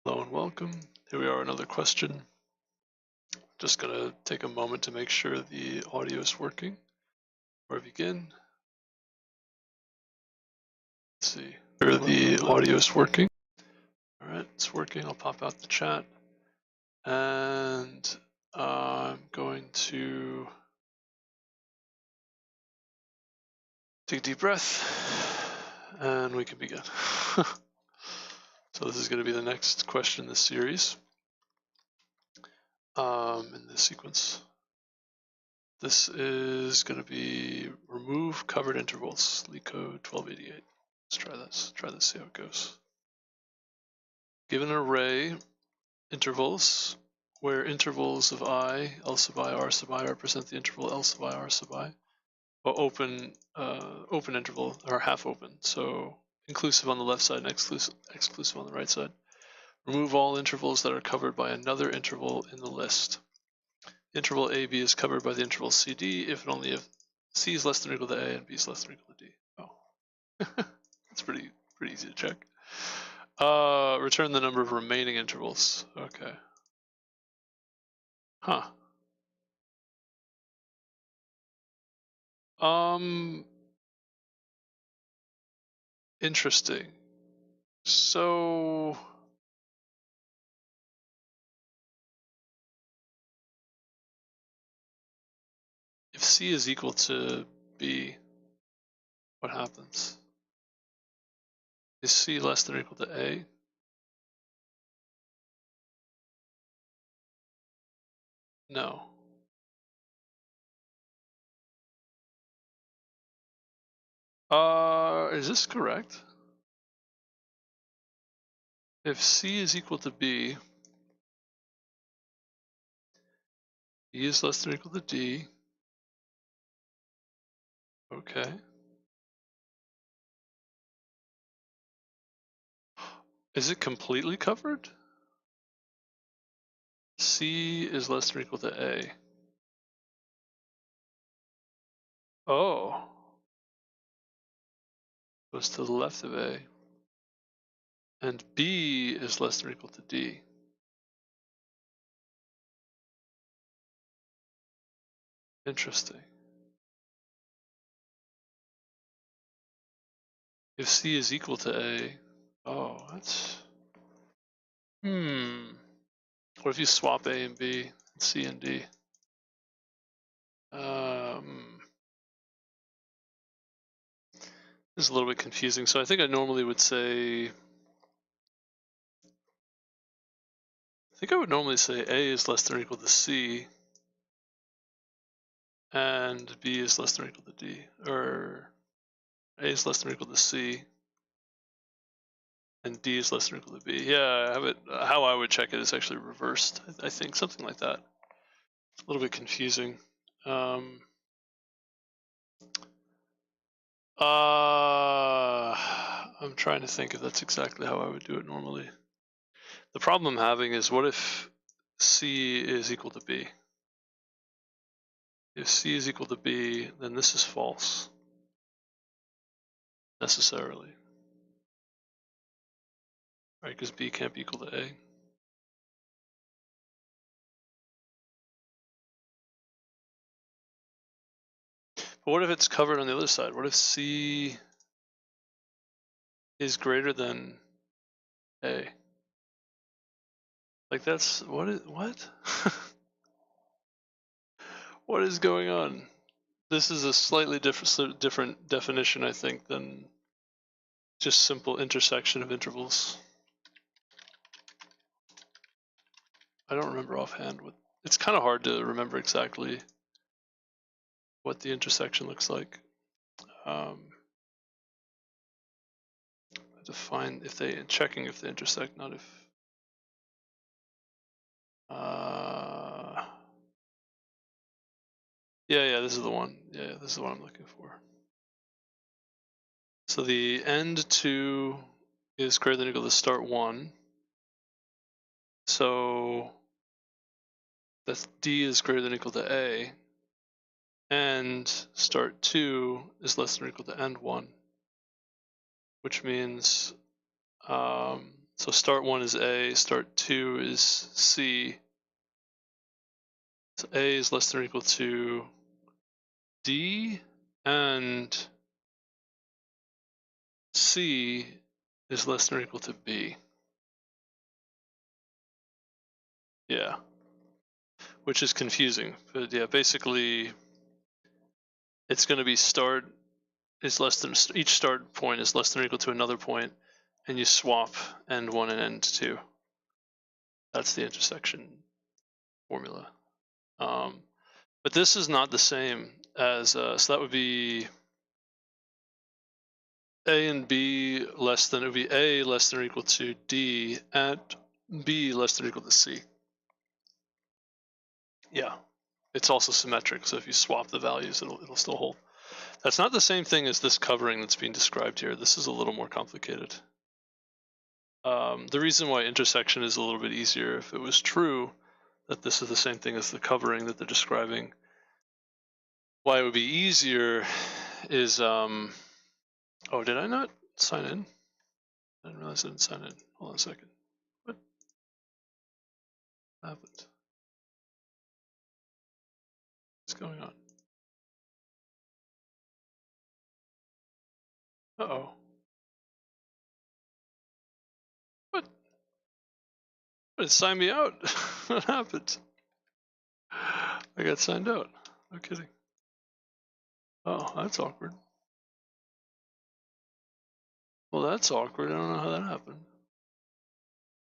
Hello and welcome. Here we are, another question. Just gonna take a moment to make sure the audio is working. Before I begin, let's see. Sure the audio is working. All right, it's working. I'll pop out the chat, and I'm going to take a deep breath, and we can begin. So this is going to be the next question in this series, in this sequence. This is going to be remove covered intervals, LeetCode 1288. Let's try this, see how it goes. Given an array, intervals, where intervals of I, L sub I, R sub I represent the interval L sub I, R sub I, or open interval, or half open, so inclusive on the left side and exclusive on the right side. Remove all intervals that are covered by another interval in the list. Interval AB is covered by the interval CD if and only if C is less than or equal to A and B is less than or equal to D. Oh, that's pretty easy to check. Return the number of remaining intervals. Okay. Huh. Interesting. So if C is equal to B, what happens? Is C less than or equal to A? No. Is this correct? If C is equal to B, E is less than or equal to D. Okay. Is it completely covered? C is less than or equal to A. Oh. Goes to the left of A. And B is less than or equal to D. Interesting. If C is equal to A, oh, that's... What if you swap A and B, and C and D? This is a little bit confusing. So I think I normally would say... I think I would normally say A is less than or equal to C, and B is less than or equal to D, or A is less than or equal to C, and D is less than or equal to B. Yeah, I have it. How I would check it is actually reversed. I think something like that. It's a little bit confusing. I'm trying to think if that's exactly how I would do it normally. The problem I'm having is, what if C is equal to B? If C is equal to B, then this is false, necessarily. Right, because B can't be equal to A. But what if it's covered on the other side? What if C is greater than A? Like, that's, what? What is going on? This is a slightly different definition, I think, than just simple intersection of intervals. I don't remember offhand what, it's kind of hard to remember exactly what the intersection looks like. To find if they, checking if they intersect, not if. Yeah, this is the one. Yeah, this is the one I'm looking for. So the end 2 is greater than or equal to start 1. So that's D is greater than or equal to A. And start 2 is less than or equal to end 1. Which means So start 1 is A, start 2 is C. So A is less than or equal to D, and C is less than or equal to B. Yeah. Which is confusing, but yeah, basically it's going to be start is less than, each start point is less than or equal to another point, and you swap end 1 and end 2. That's the intersection formula. But this is not the same as, so that would be A and B less than, it would be A less than or equal to D at B less than or equal to C. Yeah, it's also symmetric, so if you swap the values, it'll still hold. That's not the same thing as this covering that's being described here. This is a little more complicated. The reason why intersection is a little bit easier, if it was true that this is the same thing as the covering that they're describing, why it would be easier is, oh, did I not sign in? I didn't realize I didn't sign in. Hold on a second. What happened? What's going on? Uh-oh. What? It signed me out. What happened? I got signed out. No kidding. Oh, that's awkward. Well, that's awkward. I don't know how that happened.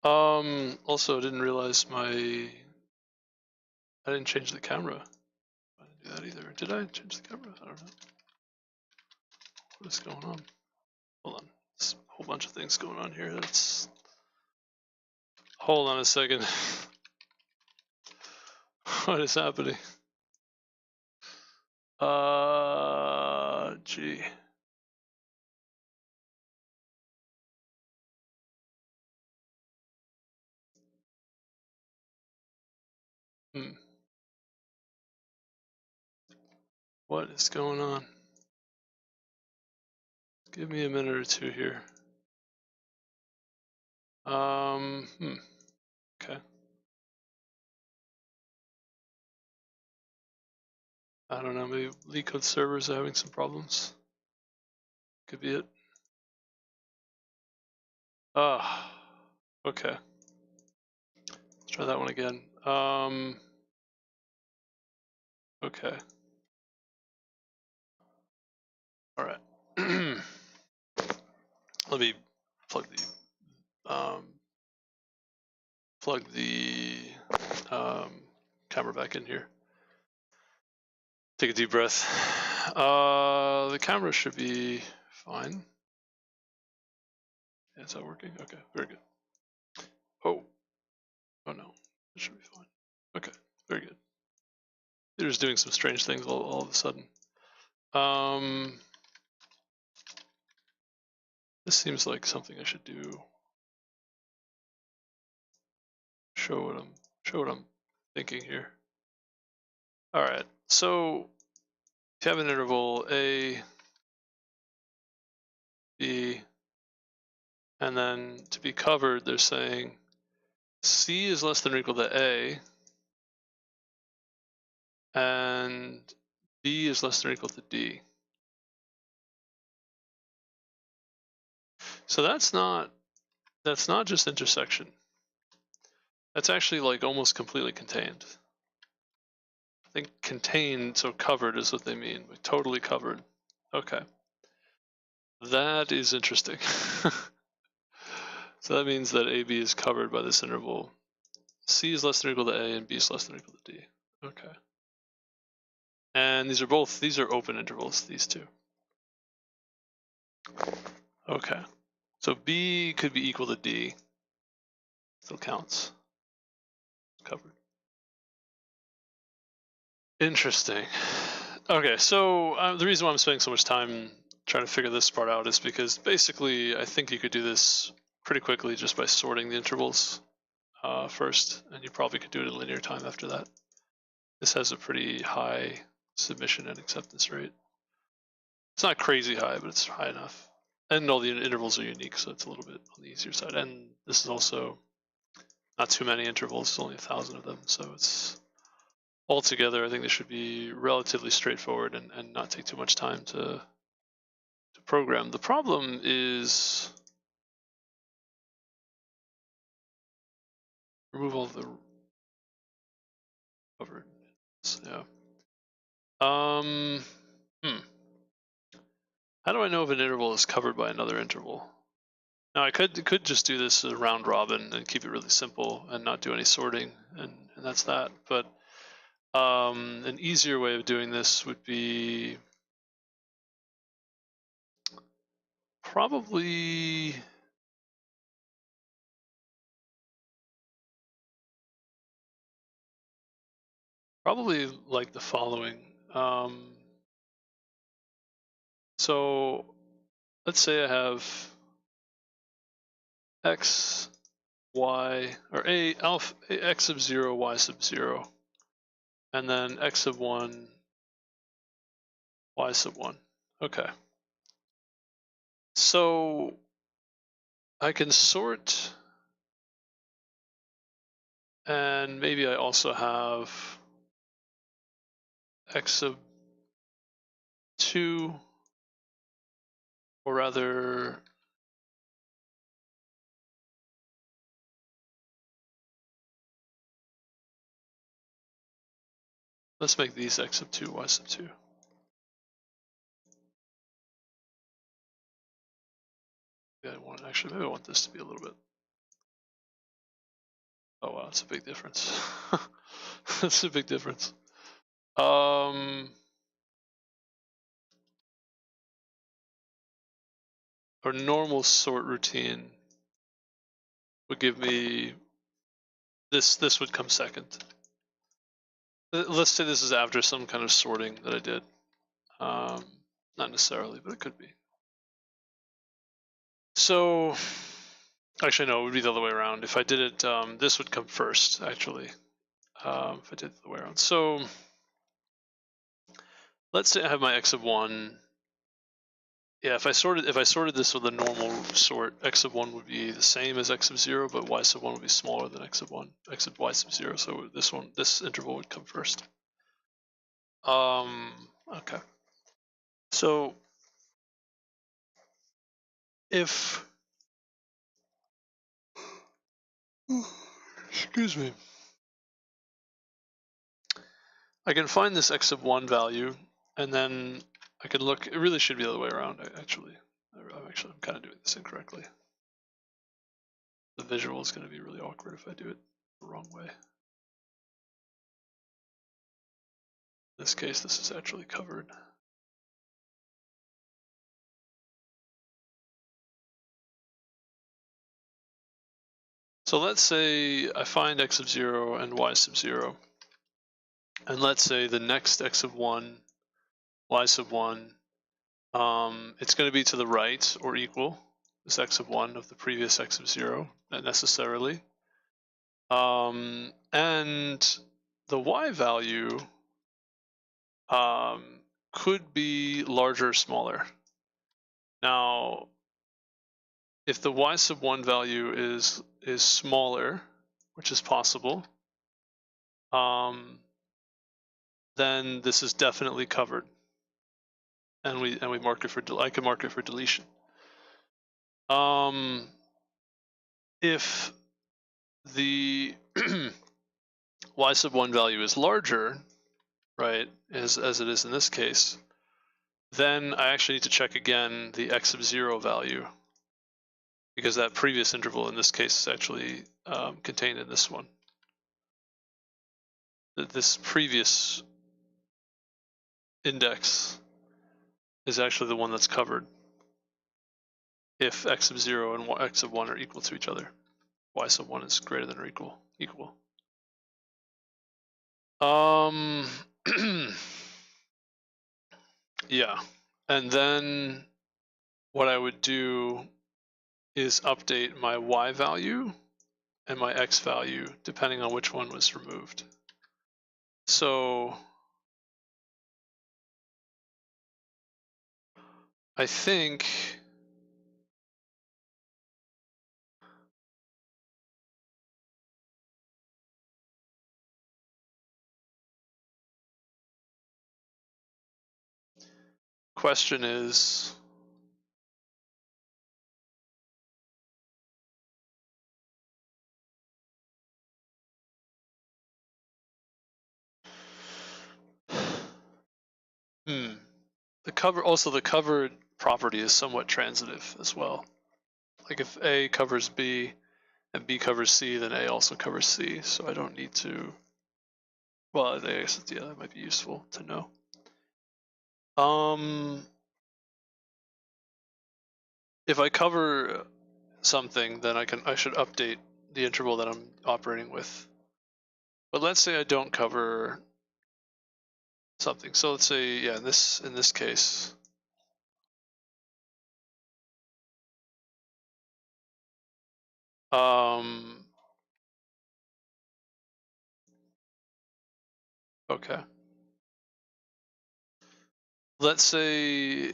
Also, I didn't realize I didn't change the camera. I didn't do that either. Did I change the camera? I don't know. What is going on? Hold on. There's a whole bunch of things going on here. Hold on a second. What is happening? Gee. What is going on? Give me a minute or two here. Okay. I don't know, maybe LeetCode servers are having some problems. Could be it. Okay. Let's try that one again. Okay. All right. Let me plug the camera back in here. Take a deep breath. The camera should be fine. Yeah, is that working? Okay, very good. Oh no, it should be fine. Okay, very good. They're just doing some strange things all of a sudden. This seems like something I should do. Show what I'm thinking here. All right, so if you have an interval A, B, and then to be covered, they're saying C is less than or equal to A, and B is less than or equal to D. So that's not just intersection. That's actually like almost completely contained. I think contained, so covered is what they mean, like totally covered. Okay. That is interesting. So that means that AB is covered by this interval. C is less than or equal to A and B is less than or equal to D. Okay. And these are open intervals, these two. Okay. So B could be equal to D. Still counts. Covered. Interesting. Okay, so the reason why I'm spending so much time trying to figure this part out is because basically I think you could do this pretty quickly just by sorting the intervals first, and you probably could do it in linear time after that. This has a pretty high submission and acceptance rate. It's not crazy high, but it's high enough. and all the intervals are unique, so it's a little bit on the easier side. And this is also not too many intervals, it's only 1,000 of them, so it's altogether, I think this should be relatively straightforward and not take too much time to program. The problem is remove all the covered. Yeah. How do I know if an interval is covered by another interval? Now I could just do this as a round robin and keep it really simple and not do any sorting, and that's that. But an easier way of doing this would be probably like the following. So let's say I have x, y, or x sub 0, y sub 0, and then x sub 1, y sub 1. Okay. So I can sort, and maybe I also have x sub 2, or rather, let's make these x sub 2, y sub 2. Yeah, maybe I want this to be a little bit. Oh wow, that's a big difference. That's a big difference. Our normal sort routine would give me this. This would come second. Let's say this is after some kind of sorting that I did. Not necessarily, but it could be. So, actually, no, it would be the other way around. If I did it, this would come first, actually. If I did it the other way around. So, let's say I have my x sub 1. Yeah, if I sorted this with a normal sort, x sub 1 would be the same as x sub 0, but y sub 1 would be smaller than x sub 1, x sub y sub 0. So this interval would come first. Okay. So if, excuse me, I can find this x sub 1 value, and then I can look. It really should be the other way around, actually. I'm kind of doing this incorrectly. The visual is going to be really awkward if I do it the wrong way. In this case, this is actually covered. So let's say I find x sub 0 and y sub 0. And let's say the next x sub 1, y sub 1, it's going to be to the right or equal, this x sub 1 of the previous x sub 0, not necessarily. And the y value could be larger or smaller. Now, if the y sub 1 value is smaller, which is possible, then this is definitely covered, and we mark it for I can mark it for deletion. If the y sub 1 value is larger, right, as it is in this case, then I actually need to check again the x sub 0 value, because that previous interval in this case is actually contained in this one. This previous index is actually the one that's covered if x sub 0 and x sub 1 are equal to each other. Y sub 1 is greater than or equal. Yeah, and then what I would do is update my y value and my x value depending on which one was removed. So I think question is, the covered property is somewhat transitive as well. Like if A covers B and B covers C, then A also covers C. So I don't need to. Well, I guess yeah, that might be useful to know. If I cover something, then I should update the interval that I'm operating with. But let's say I don't cover something. So let's say, yeah, in this case, okay. Let's say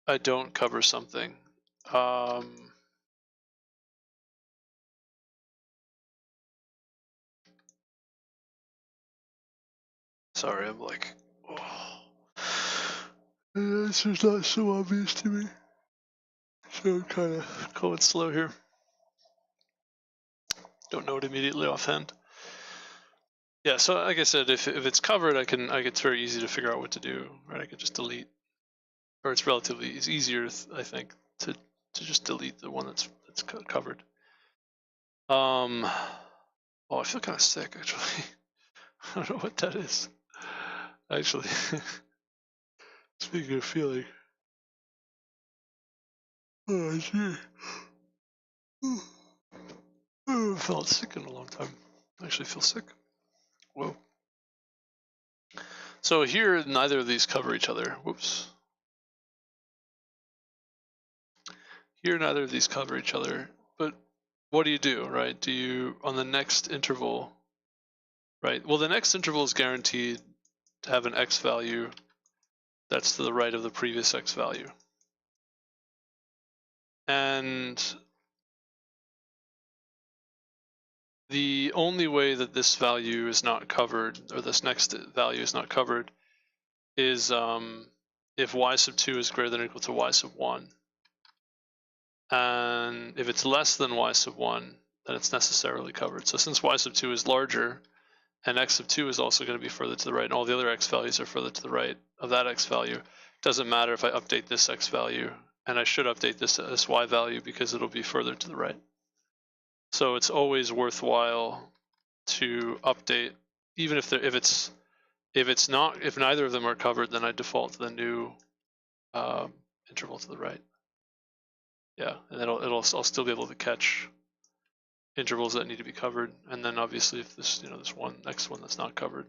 I don't cover something. Sorry, I'm like, oh. This is not so obvious to me. So I'm kind of going slow here. Don't know it immediately offhand. Yeah, so like I said, if it's covered, it's very easy to figure out what to do, right? I could just delete, or it's easier, I think, to just delete the one that's covered. Oh, I feel kind of sick actually. I don't know what that is. Actually, speaking of feeling, oh, I see. I haven't felt sick in a long time. I actually feel sick. Whoa. So here, neither of these cover each other. Whoops. Here, neither of these cover each other. But what do, right? Do you, on the next interval, right? Well, the next interval is guaranteed to have an x value that's to the right of the previous x value. And the only way that this value is not covered, or this next value is not covered, is if y sub 2 is greater than or equal to y sub 1. And if it's less than y sub 1, then it's necessarily covered. So since y sub 2 is larger, and x sub 2 is also going to be further to the right, and all the other x values are further to the right of that x value, it doesn't matter if I update this x value, and I should update this y value because it'll be further to the right. So it's always worthwhile to update, even if neither of them are covered, then I default to the new interval to the right. Yeah, and I'll still be able to catch intervals that need to be covered, and then obviously if this this next one that's not covered,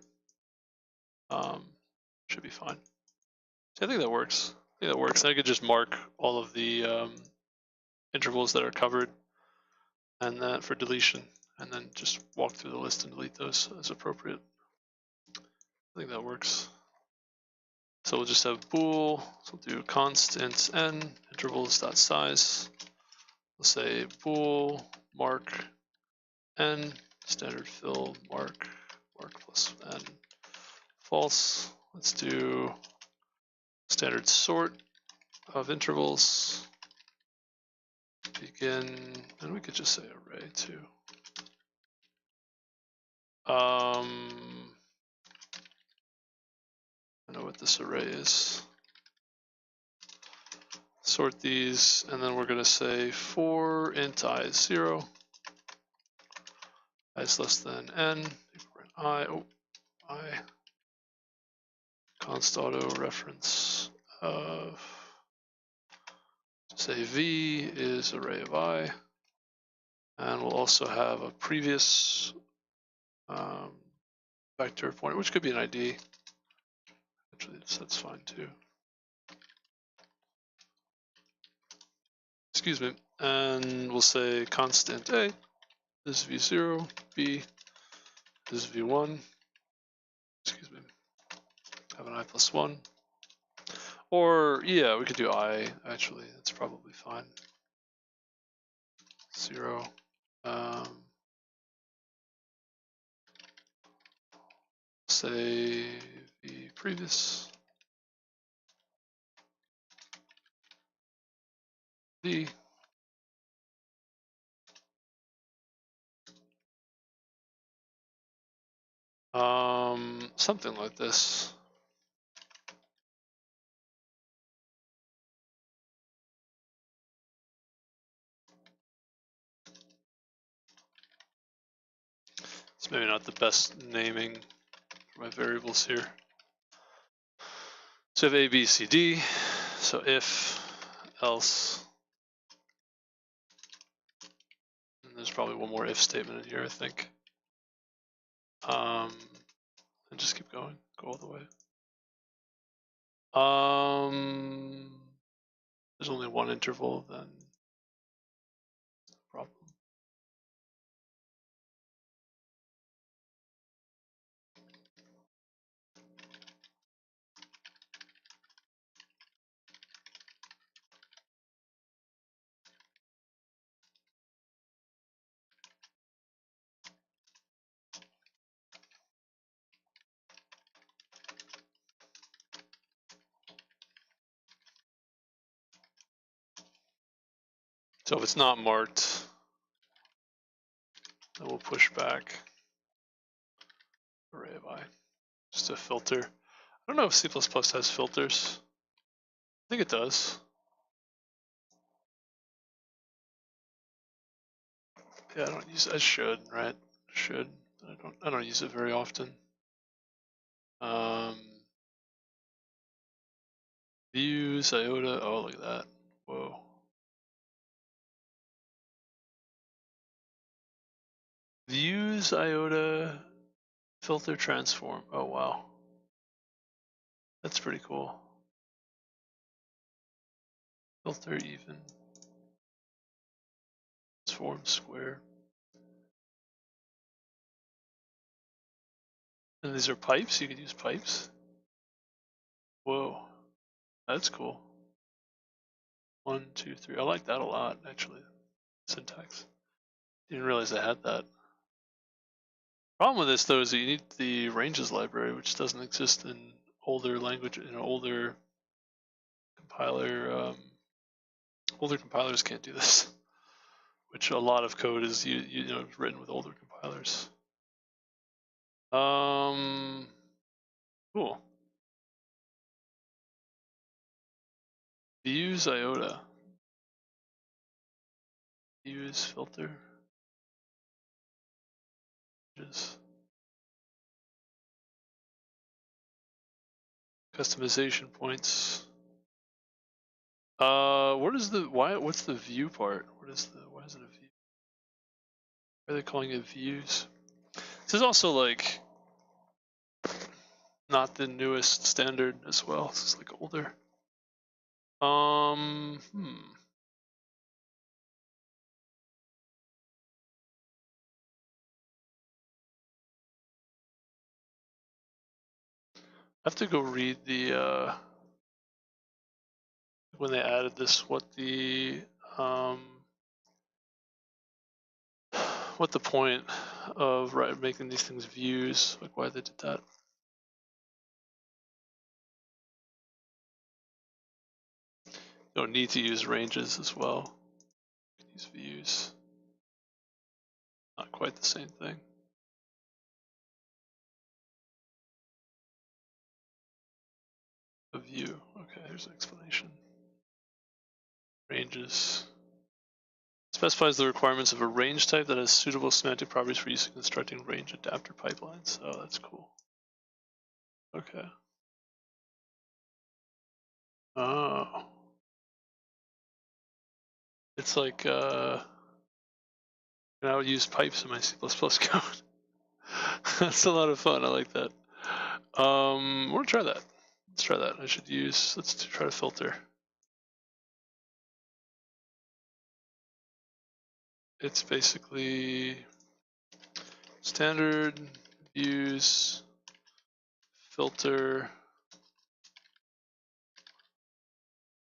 should be fine. So I think that works. And I could just mark all of the intervals that are covered, and that for deletion, and then just walk through the list and delete those as appropriate. I think that works. So we'll just have bool. So we'll do const n intervals.size. We'll say bool mark n standard fill mark plus n false. Let's do standard sort of intervals. Begin, and we could just say array too. I know what this array is. Sort these, and then we're going to say for int I is 0, I is less than n, I, const auto reference of, say v is array of I, and we'll also have a previous vector pointer, which could be an ID. Actually, that's fine too. Excuse me, and we'll say constant A is v0, B is v1, excuse me, have an I plus 1. Or, yeah, we could do I, actually, that's probably fine. 0. Say the previous. D. Something like this. It's maybe not the best naming for my variables here. So we have A, B, C, D. So if, else. And there's probably one more if statement in here, I think. And just keep going, go all the way. There's only one interval, then problem. So if it's not marked, then we'll push back array of I. Just a filter. I don't know if C++ has filters. I think it does. Yeah, I don't use. I should, right? Should. I don't use it very often. Views, iota. Oh, look at that. Whoa. Views, iota, filter, transform. Oh, wow. That's pretty cool. Filter, even. Transform, square. And these are pipes? You could use pipes? Whoa. That's cool. 1, 2, 3. I like that a lot, actually. Syntax. Didn't realize I had that. Problem with this, though, is that you need the ranges library, which doesn't exist in older language, in an older compiler. Older compilers can't do this, which a lot of code is written with older compilers. Cool. Views iota. Views filter. Customization points. What's the view part? Why is it a view? Why are they calling it views? This is also like not the newest standard as well. This is like older. I have to go read the when they added this, what the point of making these things views, like why they did that. You don't need to use ranges as well. You can use views. Not quite the same thing. A view. Okay, here's an explanation. Ranges. Specifies the requirements of a range type that has suitable semantic properties for use in constructing range adapter pipelines. Oh, that's cool. Okay. Oh. It's like, I would use pipes in my C++ code. That's a lot of fun. I like that. We're gonna try that. Let's try that. Let's try to filter. It's basically standard views filter.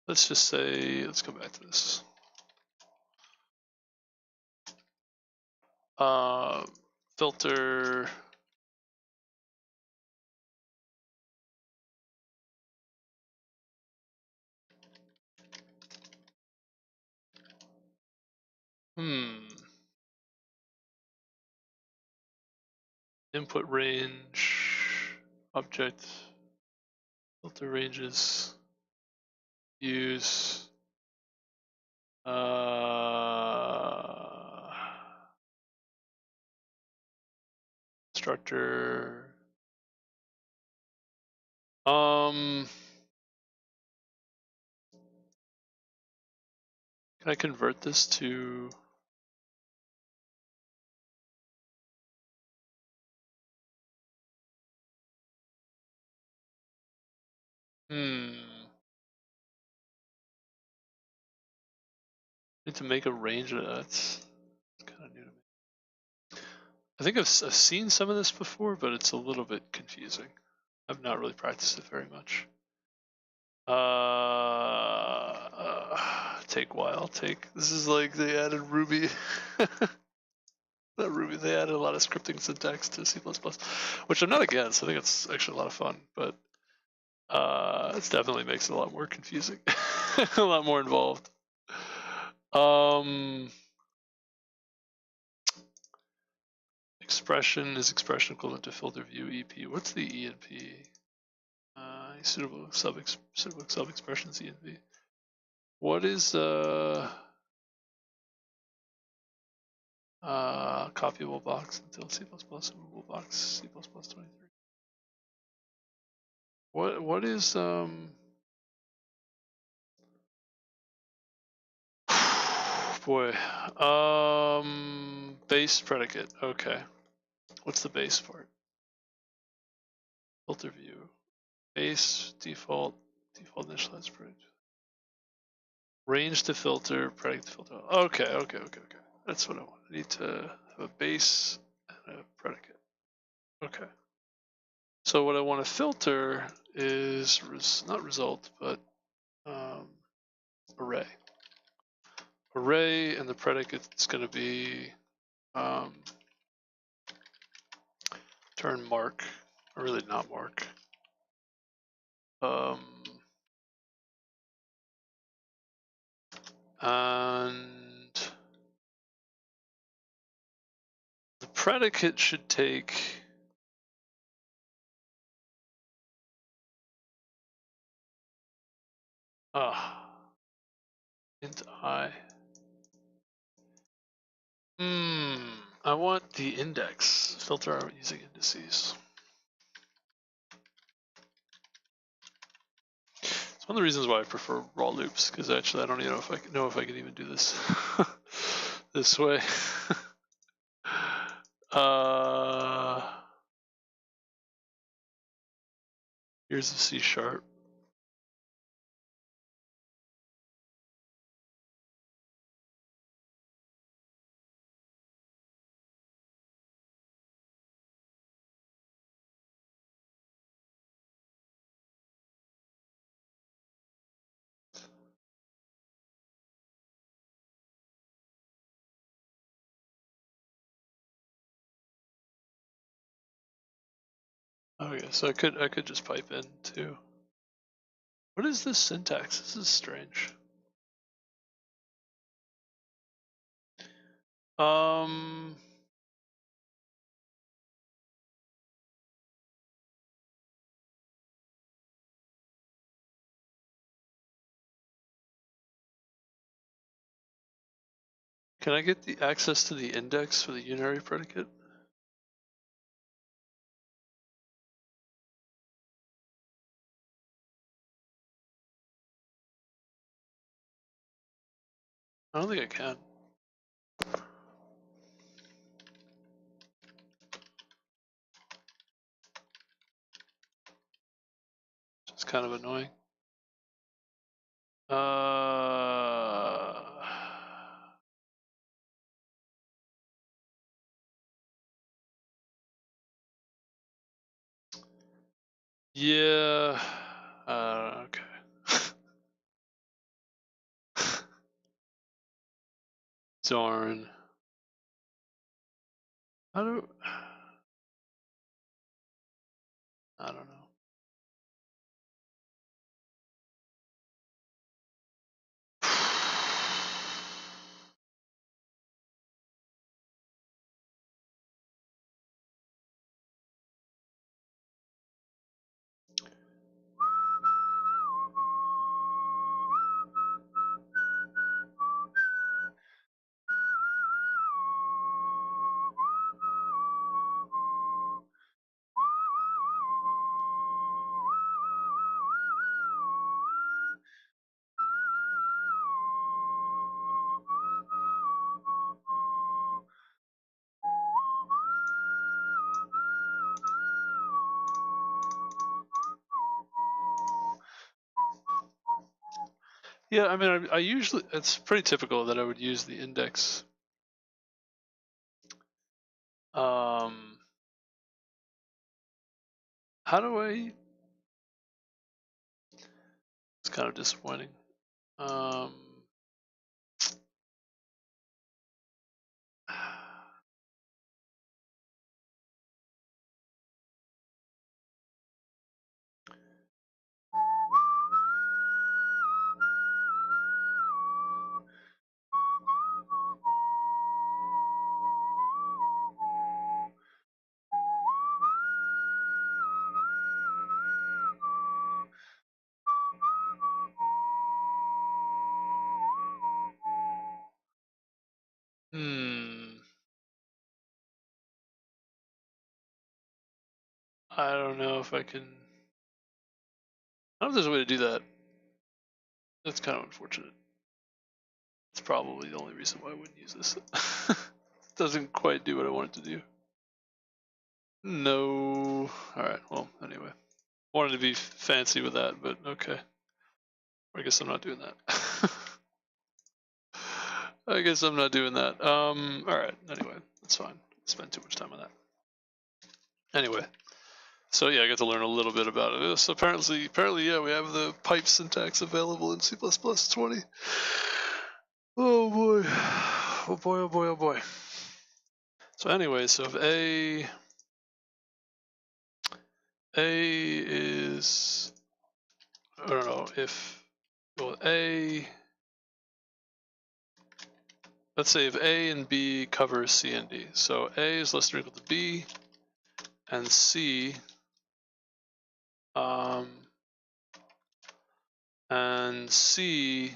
Let's just say, let's go back to this. Filter Input range, object, filter ranges, use, constructor. Can I convert this to? Need to make a range of that. That's kind of new to me. I think I've seen some of this before, but it's a little bit confusing. I've not really practiced it very much. Take while, this is like they added Ruby. Not Ruby, they added a lot of scripting syntax to C++, which I'm not against. I think it's actually a lot of fun, but it definitely makes it a lot more confusing, a lot more involved. Expression is expression equivalent to filter view EP. What's the E and P? Suitable sub-expressions E and P. What is copyable box until C++, movable box C++ 23? What is boy, base predicate. Okay, what's the base part? Filter view, base default initialized predicate. Range to filter, predicate to filter. Okay. That's what I want. I need to have a base and a predicate. Okay. So what I want to filter is not result, but array. Array, and the predicate is going to be turn mark, or really not mark. And the predicate should take int I. I want the index. Filter using indices. It's one of the reasons why I prefer raw loops, because actually I don't even know if I can even do this this way. Here's the C sharp. Okay, so I could just pipe in too. What is this syntax? This is strange. Can I get the access to the index for the unary predicate? I don't think I can. It's kind of annoying. Yeah. Okay. Darn. I don't know. Yeah, I mean, I usually, it's pretty typical that I would use the index. How do I? It's kind of disappointing. I don't know if I can. I don't know if there's a way to do that. That's kind of unfortunate. It's probably the only reason why I wouldn't use this. It doesn't quite do what I want it to do. No. Alright, well, anyway. Wanted to be fancy with that, but okay. I guess I'm not doing that. I guess I'm not doing that. Alright, anyway, that's fine. Spend too much time on that. Anyway. So yeah, I got to learn a little bit about it. So apparently, yeah, we have the pipe syntax available in C++ 20. Oh boy. Oh boy, oh boy, oh boy. So anyway, so if A is, I don't know, if, well, let's say if A and B covers C and D. So A is less than or equal to B, and C, and C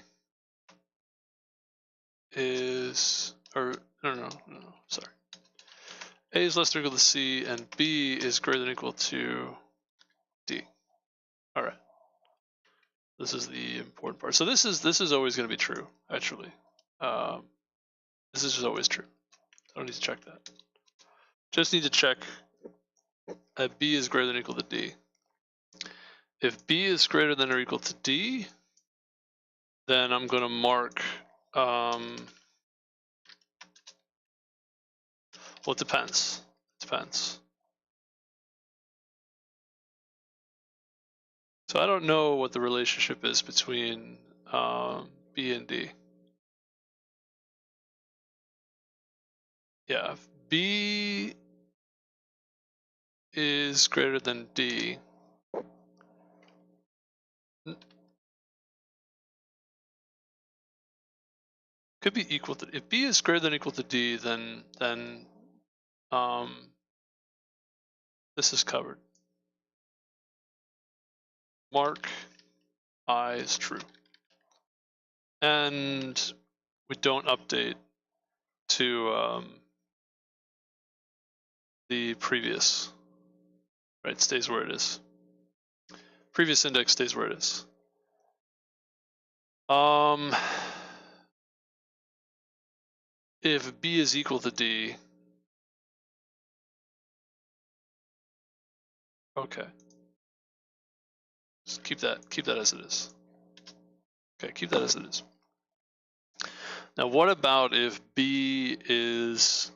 is, or, no, sorry. A is less than or equal to C, and B is greater than or equal to D. All right. This is the important part. So this is always going to be true, actually. This is just always true. I don't need to check that. Just need to check that B is greater than or equal to D. If B is greater than or equal to D, then I'm going to mark, well, it depends. So I don't know what the relationship is between B and D. Yeah, if B is greater than D, could be equal to, if B is greater than or equal to D, then this is covered. Mark I is true. And we don't update to the previous, right? Stays where it is. Previous index stays where it is. If B is equal to D, okay. Just keep that as it is. Okay, keep that as it is. Now, what about if B is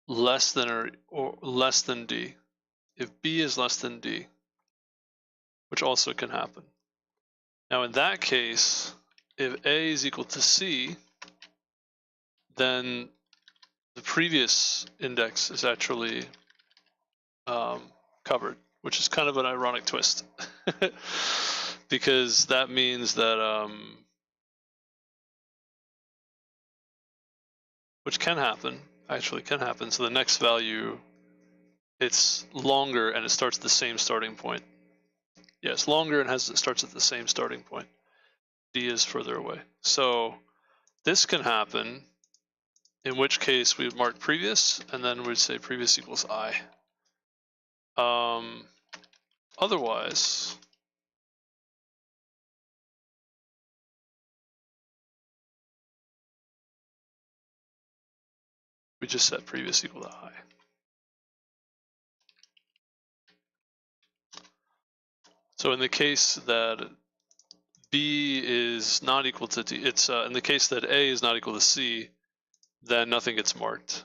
less than or less than D? If B is less than D, which also can happen. Now, in that case, if A is equal to C, then the previous index is actually covered, which is kind of an ironic twist, because that means that, which can happen, actually can happen. So the next value, it's longer and it starts at the same starting point. Yeah, it's longer and it starts at the same starting point. D is further away. So this can happen, in which case we would mark previous, and then we'd say previous equals I. Otherwise, we just set previous equal to I. So in the case that B is not equal to D, it's in the case that A is not equal to C, then nothing gets marked.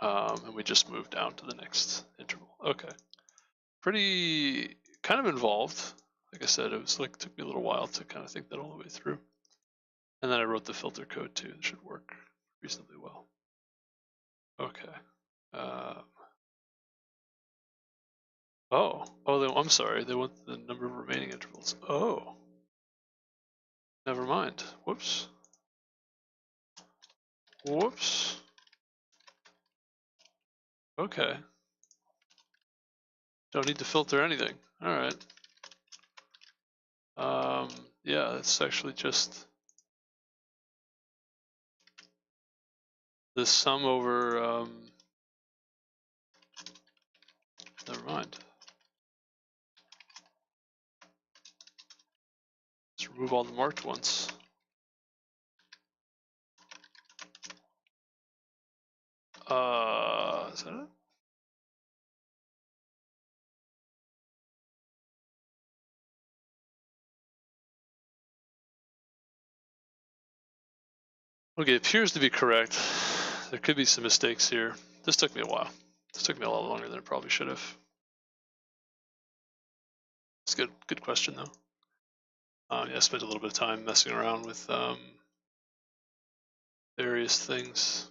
And we just move down to the next interval. Okay. Pretty kind of involved. Like I said, it was like took me a little while to kind of think that all the way through. And then I wrote the filter code too. It should work reasonably well. Okay. I'm sorry. They want the number of remaining intervals. Oh. Never mind. Whoops. Whoops. Okay. Don't need to filter anything. All right. Yeah, it's actually just the sum over, never mind. Let's remove all the marked ones. Is that it? Okay, it appears to be correct. There could be some mistakes here. This took me a while. This took me a lot longer than it probably should have. It's good. Good question though. Yeah, I spent a little bit of time messing around with various things.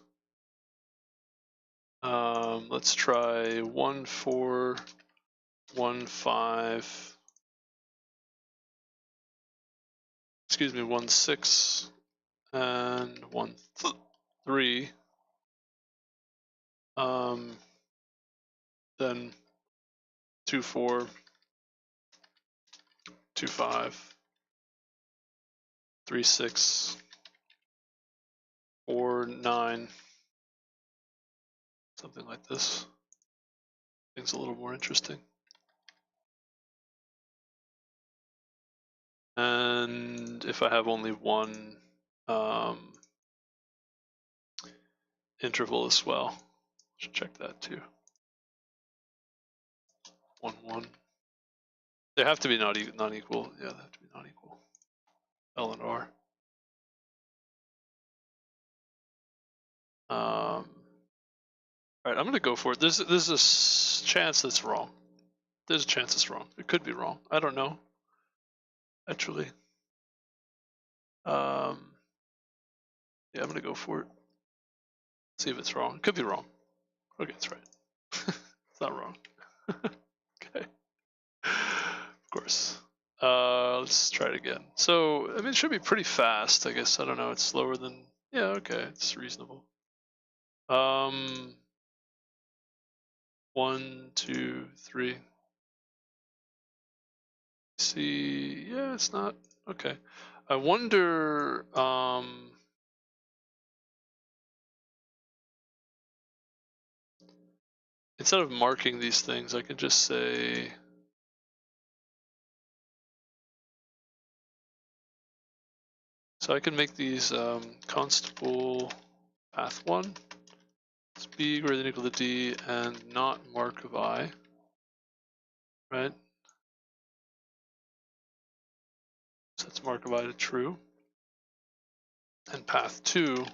Let's try 1 4 1 5. Excuse me, 1 6 and 1 3. Then 2 4 2 5 3 6 4 9. Something like this. Things a little more interesting. And if I have only one interval as well, should check that too. 1 1. They have to be not equal. Yeah, they have to be not equal. L and R. All right, I'm gonna go for it. There's a chance that's wrong. There's a chance it's wrong. It could be wrong. I don't know. Actually. Yeah, I'm gonna go for it. See if it's wrong. It could be wrong. Okay, it's right. It's not wrong. Okay. Of course. Let's try it again. So, I mean, it should be pretty fast, I guess. I don't know. It's slower than, yeah, okay. It's reasonable. 1 2 3. See, yeah, it's not, okay. I wonder, instead of marking these things, I can just say, so I can make these constable path1, it's b greater than or equal to d, and not mark of I, right? So let's mark of I to true. And path2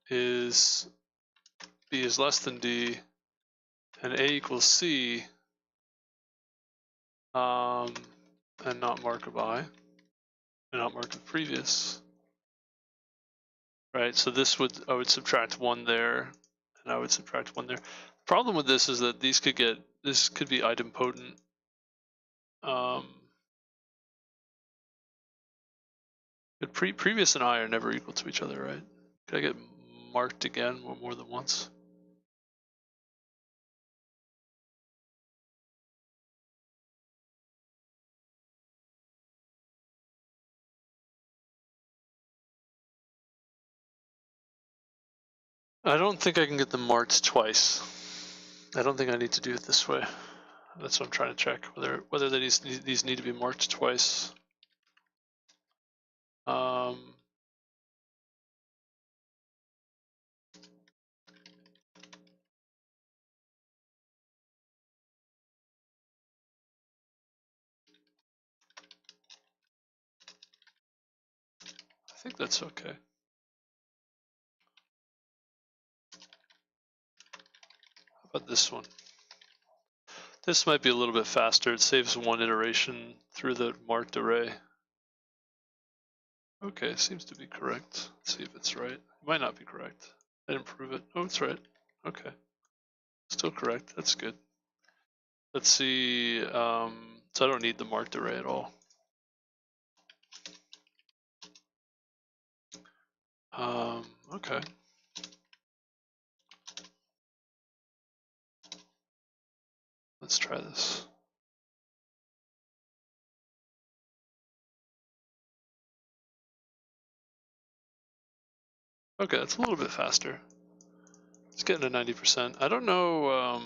is b is less than d, and a equals c, and not mark of I, and not mark of previous. Right, so this would, I would subtract 1 there, and I would subtract 1 there. The problem with this is that these could get, this could be idempotent. But previous and I are never equal to each other, right? Could I get marked again more than once? I don't think I can get them marked twice. I don't think I need to do it this way. That's what I'm trying to check, whether these need to be marked twice. think that's okay. How about this one? This might be a little bit faster. It saves one iteration through the marked array. Okay, seems to be correct. Let's see if it's right. It might not be correct. I didn't prove it. Oh, it's right. Okay. Still correct. That's good. Let's see. So I don't need the marked array at all. Okay. Let's try this. Okay, that's a little bit faster. It's getting to 90%. I don't know.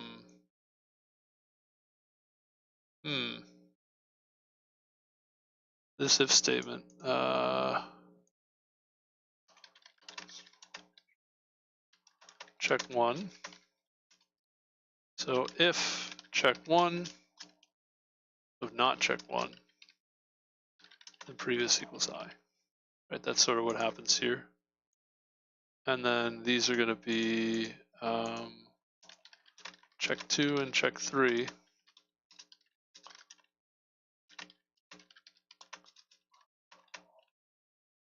This if statement. Check one. So if check one of not check one, then previous equals I. Right, that's sort of what happens here. And then these are going to be check two and check three.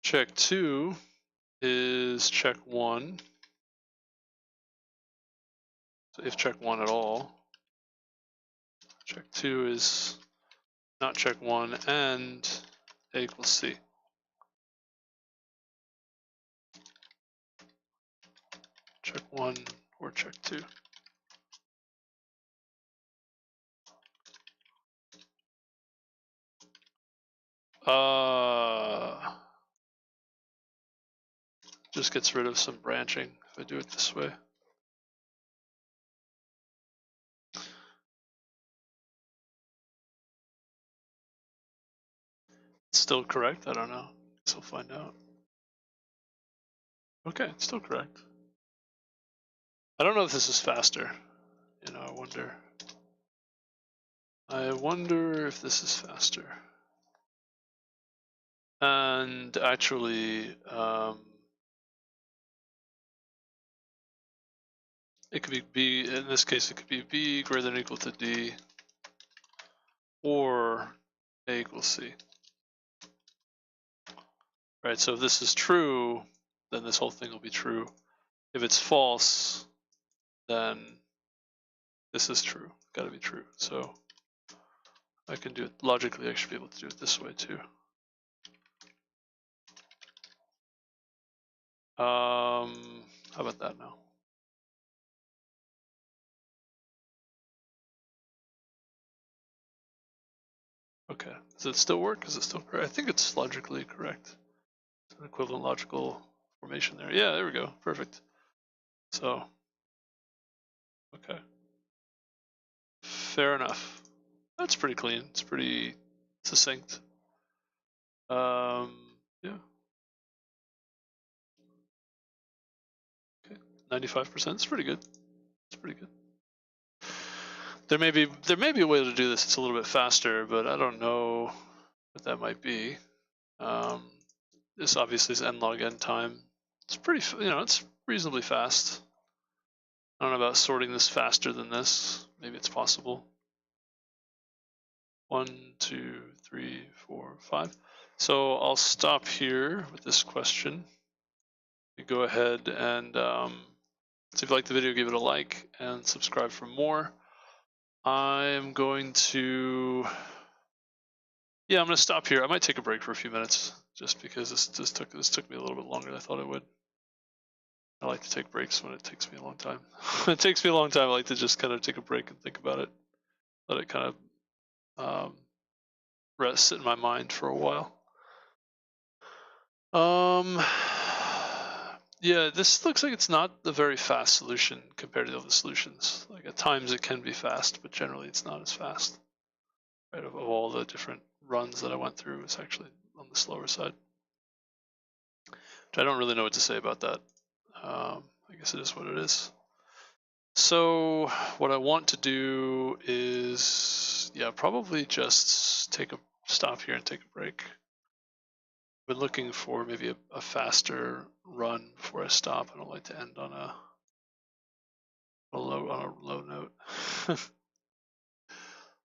Check two is check one. So if check one at all. Check two is not check one, and A equals C. Check one or check two. Just gets rid of some branching if I do it this way. It's still correct? I don't know. Guess we'll find out. Okay, it's still correct. I don't know if this is faster. You know, I wonder. I wonder if this is faster. And actually, it could be B, in this case, it could be B greater than or equal to D, or A equals C. Right, so if this is true, then this whole thing will be true. If it's false, then this is true, gotta be true. So I can do it logically, I should be able to do it this way too. How about that now? Okay, does it still work? Is it still correct? I think it's logically correct. It's an equivalent logical formation there. Yeah, there we go, perfect. So, okay. Fair enough. That's pretty clean, it's pretty succinct. Yeah. Okay, 95%, it's pretty good. It's pretty good. There may be a way to do this. It's a little bit faster, but I don't know what that might be. This obviously is n log n time. It's pretty, it's reasonably fast. I don't know about sorting this faster than this. Maybe it's possible. 1, 2, 3, 4, 5. So I'll stop here with this question. You go ahead and if you like the video, give it a like and subscribe for more. I'm going to stop here. I might take a break for a few minutes just because this took me a little bit longer than I thought it would. I like to take breaks when it takes me a long time. When it takes me a long time, I like to just kind of take a break and think about it. Let it kind of rest in my mind for a while. Yeah, this looks like it's not a very fast solution compared to the other solutions. Like at times it can be fast, but generally it's not as fast. Right, of all the different runs that I went through, it's actually on the slower side. Which I don't really know what to say about that. I guess it is what it is. So what I want to do is, probably just stop here and take a break. been looking for maybe a faster run before I stop. I don't like to end on a low note. I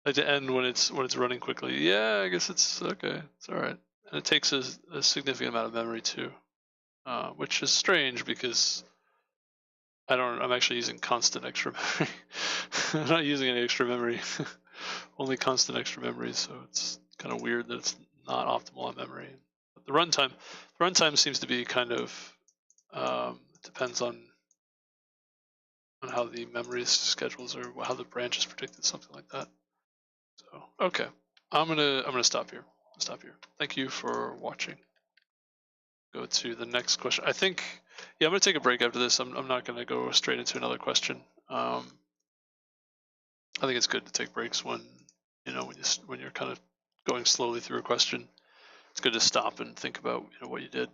like to end when it's running quickly. Yeah, I guess it's okay. It's all right, and it takes a significant amount of memory too, which is strange because I'm actually using constant extra memory. I'm not using any extra memory, only constant extra memory. So it's kind of weird that it's not optimal on memory. But the runtime seems to be kind of depends on how the memory schedules or how the branch is predicted, something like that. So okay, I'm gonna stop here. Thank you for watching. Go to the next question. I think, yeah, I'm gonna take a break after this. I'm not gonna go straight into another question. I think it's good to take breaks when when you're kind of going slowly through a question. It's good to stop and think about what you did.